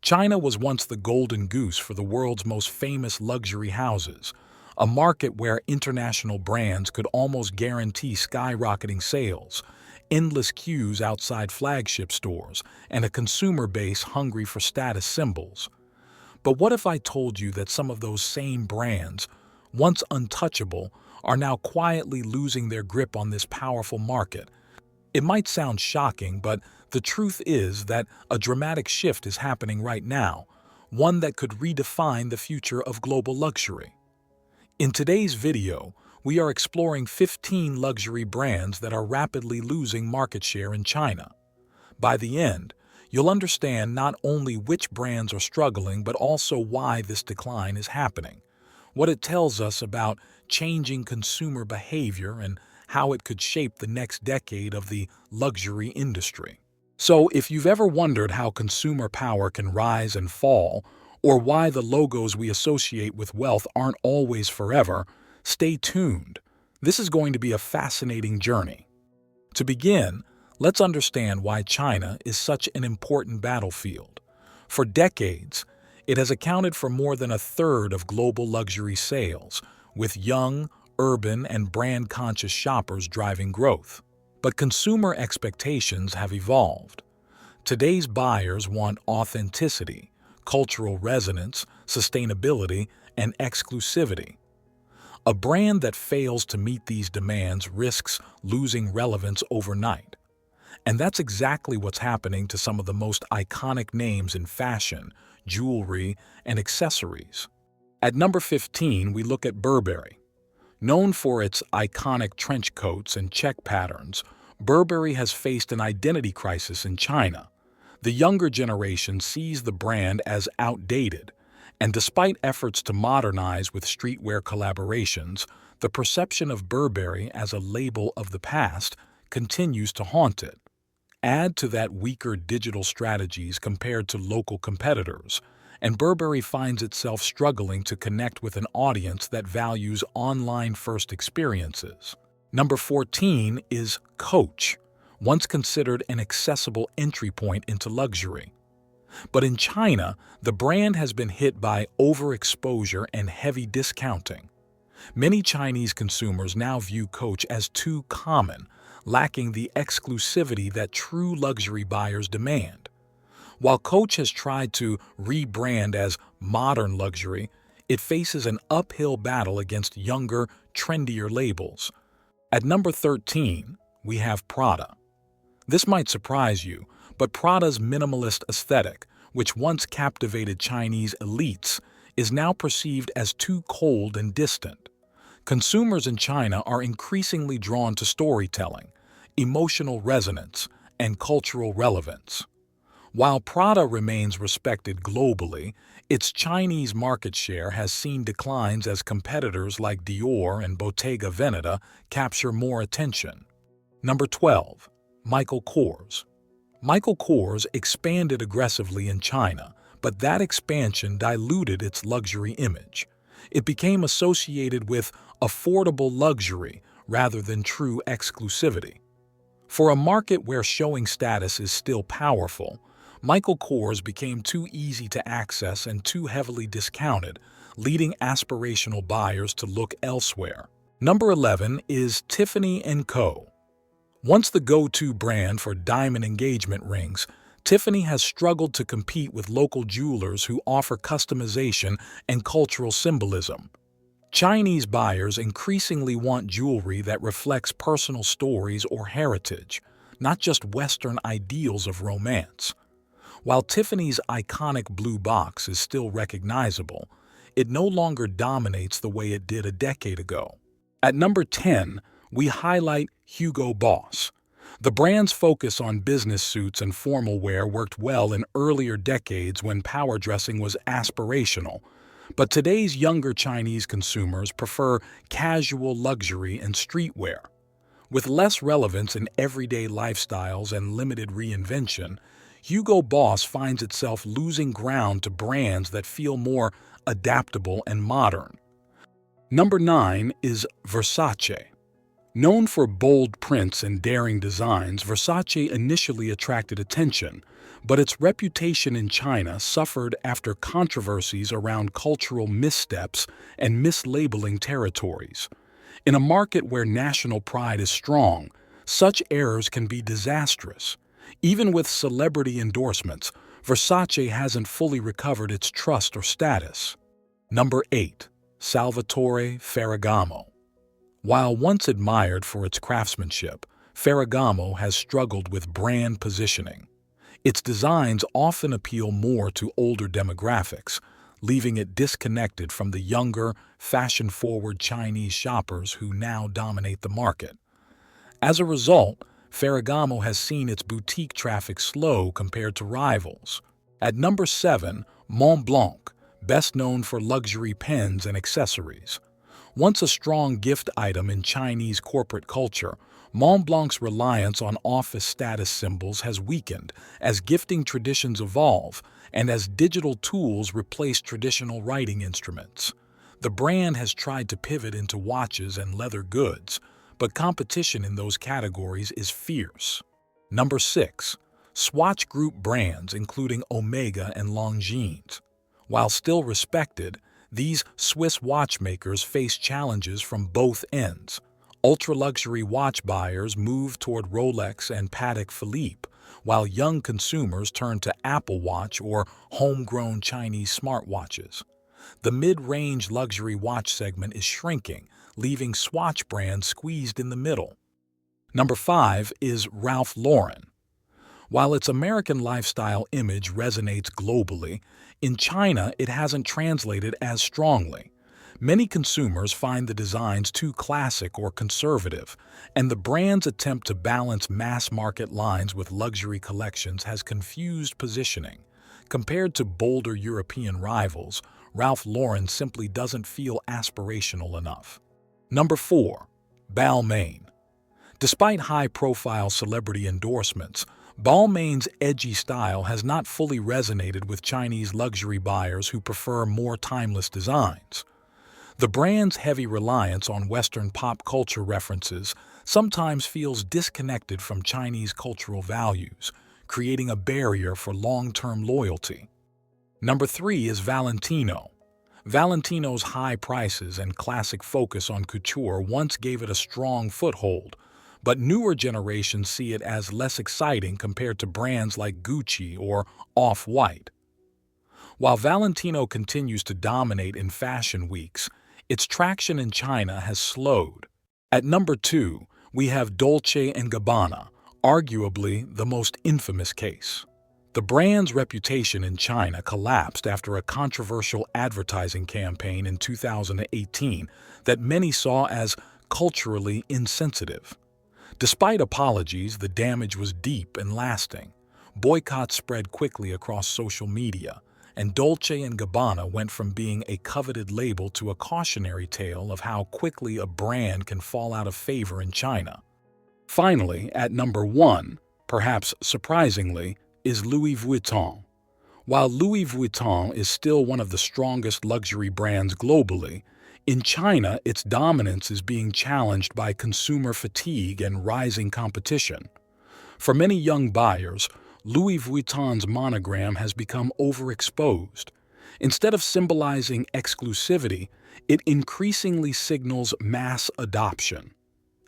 China was once the golden goose for the world's most famous luxury houses, a market where international brands could almost guarantee skyrocketing sales, endless queues outside flagship stores, and a consumer base hungry for status symbols. But what if I told you that some of those same brands, once untouchable, are now quietly losing their grip on this powerful market? It might sound shocking, but the truth is that a dramatic shift is happening right now, one that could redefine the future of global luxury. In today's video, we are exploring 15 luxury brands that are rapidly losing market share in China. By the end, you'll understand not only which brands are struggling, but also why this decline is happening, what it tells us about changing consumer behavior, and how it could shape the next decade of the luxury industry. So, if you've ever wondered how consumer power can rise and fall, or why the logos we associate with wealth aren't always forever, stay tuned. This is going to be a fascinating journey. To begin, let's understand why China is such an important battlefield. For decades, it has accounted for more than a third of global luxury sales, with young, urban, and brand-conscious shoppers driving growth. But consumer expectations have evolved. Today's buyers want authenticity, cultural resonance, sustainability, and exclusivity. A brand that fails to meet these demands risks losing relevance overnight. And that's exactly what's happening to some of the most iconic names in fashion, jewelry, and accessories. At number 15, we look at Burberry. Known for its iconic trench coats and check patterns, Burberry has faced an identity crisis in China. The younger generation sees the brand as outdated, and despite efforts to modernize with streetwear collaborations, the perception of Burberry as a label of the past continues to haunt it. Add to that weaker digital strategies compared to local competitors, and Burberry finds itself struggling to connect with an audience that values online-first experiences. Number 14 is Coach, once considered an accessible entry point into luxury. But in China, the brand has been hit by overexposure and heavy discounting. Many Chinese consumers now view Coach as too common, lacking the exclusivity that true luxury buyers demand. While Coach has tried to rebrand as modern luxury, it faces an uphill battle against younger, trendier labels. At number 13, we have Prada. This might surprise you, but Prada's minimalist aesthetic, which once captivated Chinese elites, is now perceived as too cold and distant. Consumers in China are increasingly drawn to storytelling, emotional resonance, and cultural relevance. While Prada remains respected globally, its Chinese market share has seen declines as competitors like Dior and Bottega Veneta capture more attention. Number 12. Michael Kors. Michael Kors expanded aggressively in China, but that expansion diluted its luxury image. It became associated with affordable luxury rather than true exclusivity. For a market where showing status is still powerful, Michael Kors became too easy to access and too heavily discounted, leading aspirational buyers to look elsewhere. Number 11 is Tiffany & Co. Once the go-to brand for diamond engagement rings, Tiffany has struggled to compete with local jewelers who offer customization and cultural symbolism. Chinese buyers increasingly want jewelry that reflects personal stories or heritage, not just Western ideals of romance. While Tiffany's iconic blue box is still recognizable, it no longer dominates the way it did a decade ago. At number 10, we highlight Hugo Boss. The brand's focus on business suits and formal wear worked well in earlier decades when power dressing was aspirational, but today's younger Chinese consumers prefer casual luxury and streetwear. With less relevance in everyday lifestyles and limited reinvention, Hugo Boss finds itself losing ground to brands that feel more adaptable and modern. Number 9 is Versace. Known for bold prints and daring designs, Versace initially attracted attention, but its reputation in China suffered after controversies around cultural missteps and mislabeling territories. In a market where national pride is strong, such errors can be disastrous. Even with celebrity endorsements, Versace hasn't fully recovered its trust or status. Number 8. Salvatore Ferragamo. While once admired for its craftsmanship, Ferragamo has struggled with brand positioning. Its designs often appeal more to older demographics, leaving it disconnected from the younger, fashion-forward Chinese shoppers who now dominate the market. As a result, Ferragamo has seen its boutique traffic slow compared to rivals. At number 7, Montblanc, best known for luxury pens and accessories. Once a strong gift item in Chinese corporate culture, Montblanc's reliance on office status symbols has weakened as gifting traditions evolve and as digital tools replace traditional writing instruments. The brand has tried to pivot into watches and leather goods, but competition in those categories is fierce. Number 6. Swatch Group brands including Omega and Longines. While still respected, these Swiss watchmakers face challenges from both ends. Ultra-luxury watch buyers move toward Rolex and Patek Philippe, while young consumers turn to Apple Watch or homegrown Chinese smartwatches. The mid-range luxury watch segment is shrinking, leaving Swatch brands squeezed in the middle. Number 5 is Ralph Lauren. While its American lifestyle image resonates globally, in China it hasn't translated as strongly. Many consumers find the designs too classic or conservative, and the brand's attempt to balance mass-market lines with luxury collections has confused positioning. Compared to bolder European rivals, Ralph Lauren simply doesn't feel aspirational enough. Number 4. Balmain. Despite high-profile celebrity endorsements, Balmain's edgy style has not fully resonated with Chinese luxury buyers who prefer more timeless designs. The brand's heavy reliance on Western pop culture references sometimes feels disconnected from Chinese cultural values, creating a barrier for long-term loyalty. Number 3 is Valentino. Valentino's high prices and classic focus on couture once gave it a strong foothold, but newer generations see it as less exciting compared to brands like Gucci or Off-White. While Valentino continues to dominate in fashion weeks, its traction in China has slowed. At number 2, we have Dolce & Gabbana, arguably the most infamous case. The brand's reputation in China collapsed after a controversial advertising campaign in 2018 that many saw as culturally insensitive. Despite apologies, the damage was deep and lasting. Boycotts spread quickly across social media, and Dolce & Gabbana went from being a coveted label to a cautionary tale of how quickly a brand can fall out of favor in China. Finally, at number 1, perhaps surprisingly, is Louis Vuitton. While Louis Vuitton is still one of the strongest luxury brands globally, in China its dominance is being challenged by consumer fatigue and rising competition. For many young buyers, Louis Vuitton's monogram has become overexposed. Instead of symbolizing exclusivity, it increasingly signals mass adoption.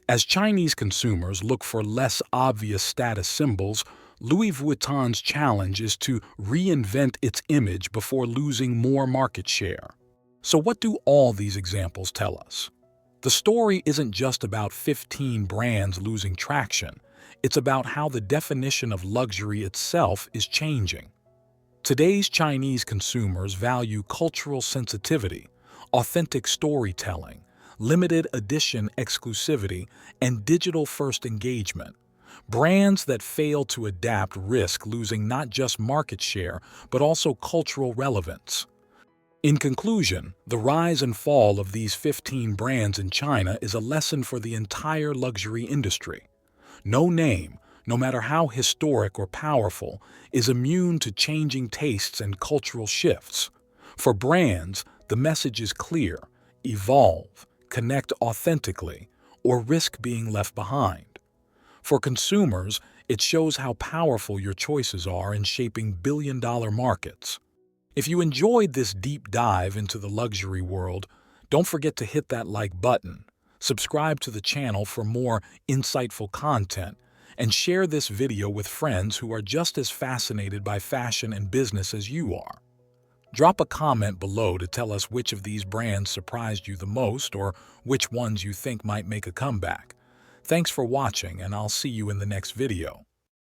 As Chinese consumers look for less obvious status symbols, Louis Vuitton's challenge is to reinvent its image before losing more market share. So what do all these examples tell us? The story isn't just about 15 brands losing traction. It's about how the definition of luxury itself is changing. Today's Chinese consumers value cultural sensitivity, authentic storytelling, limited edition exclusivity, and digital-first engagement. Brands that fail to adapt risk losing not just market share, but also cultural relevance. In conclusion, the rise and fall of these 15 brands in China is a lesson for the entire luxury industry. No name, no matter how historic or powerful, is immune to changing tastes and cultural shifts. For brands, the message is clear: evolve, connect authentically, or risk being left behind. For consumers, it shows how powerful your choices are in shaping billion-dollar markets. If you enjoyed this deep dive into the luxury world, don't forget to hit that like button, subscribe to the channel for more insightful content, and share this video with friends who are just as fascinated by fashion and business as you are. Drop a comment below to tell us which of these brands surprised you the most or which ones you think might make a comeback. Thanks for watching, and I'll see you in the next video.